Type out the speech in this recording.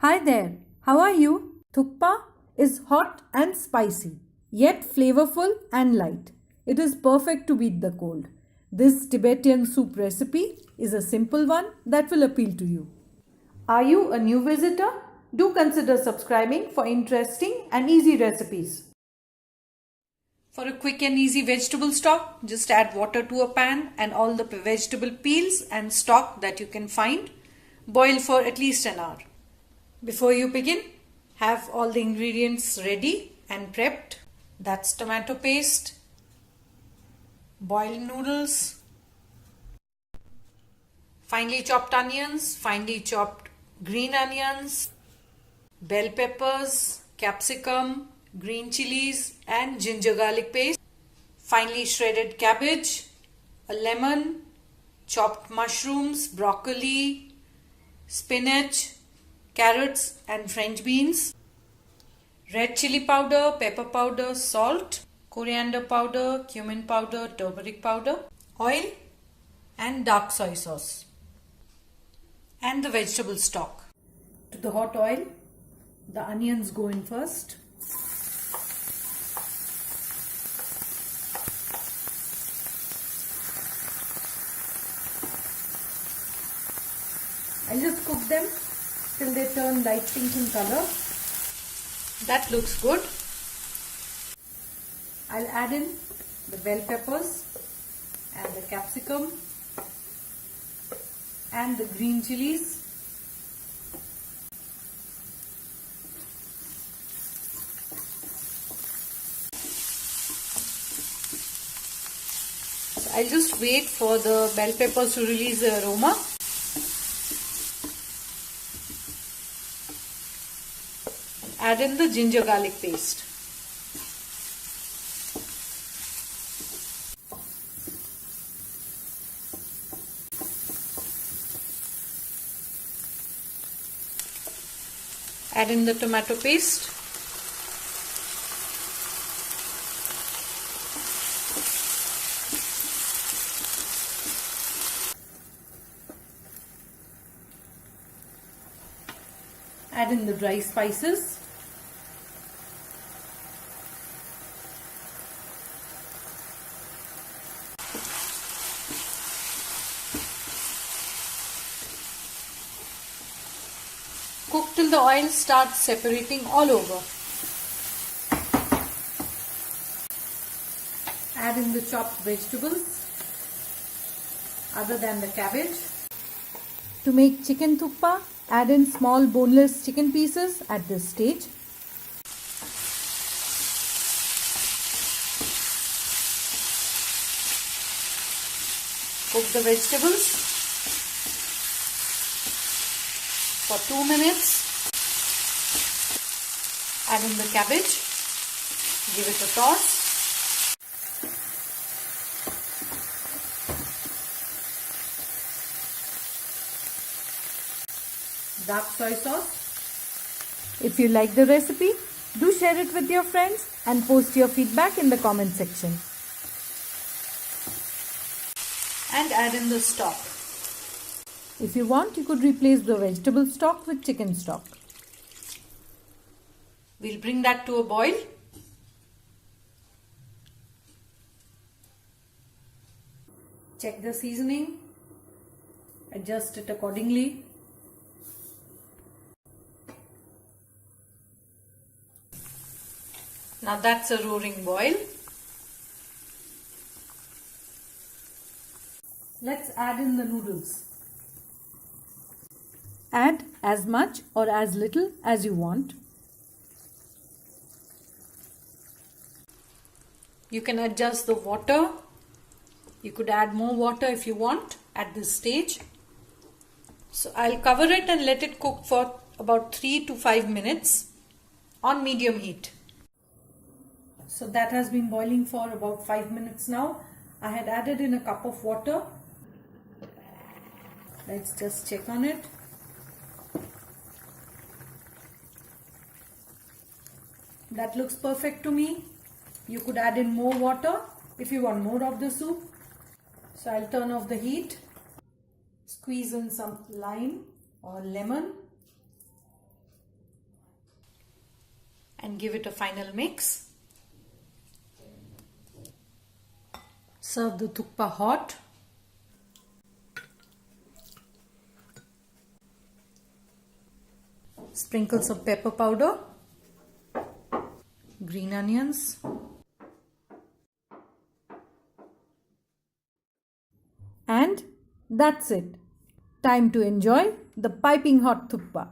Hi there, how are you? Thukpa is hot and spicy, yet flavorful and light. It is perfect to beat the cold. This Tibetan soup recipe is a simple one that will appeal to you. Are you a new visitor? Do consider subscribing for interesting and easy recipes. For a quick and easy vegetable stock, just add water to a pan and all the vegetable peels and stock that you can find. Boil for at least an hour. Before you begin, have all the ingredients ready and prepped. That's tomato paste, boiled noodles, finely chopped onions, finely chopped green onions, bell peppers, capsicum, green chilies and ginger garlic paste, finely shredded cabbage, a lemon, chopped mushrooms, broccoli, spinach, carrots and French beans, red chili powder, pepper powder, salt, coriander powder, cumin powder, turmeric powder, oil and dark soy sauce, and the vegetable stock. To the hot oil, the onions go in first. I'll just cook them till they turn light pink in color. That looks good. I'll add in the bell peppers and the capsicum and the green chilies. So I'll just wait for the bell peppers to release the aroma. Add in the ginger garlic paste. Add in the tomato paste. Add in the dry spices. Cook till the oil starts separating all over. Add in the chopped vegetables other than the cabbage. To make chicken thukpa, add in small boneless chicken pieces at this stage. Cook the vegetables for 2 minutes. Add in the cabbage. Give it a toss. Dark soy sauce. If you like the recipe, do share it with your friends and post your feedback in the comment section. And add in the stock. If you want, you could replace the vegetable stock with chicken stock. We'll bring that to a boil. Check the seasoning. Adjust it accordingly. Now that's a roaring boil. Let's add in the noodles. Add as much or as little as you want. You can adjust the water. You could add more water if you want at this stage. So I'll cover it and let it cook for about 3 to 5 minutes on medium heat. So that has been boiling for about 5 minutes now. I had added in a cup of water. Let's just check on it. That looks perfect to me. You could add in more water if you want more of the soup. So I'll turn off the heat. Squeeze in some lime or lemon and give it a final mix. Serve the thukpa hot. Sprinkle some pepper powder, green onions, and that's it. Time to enjoy the piping hot thukpa.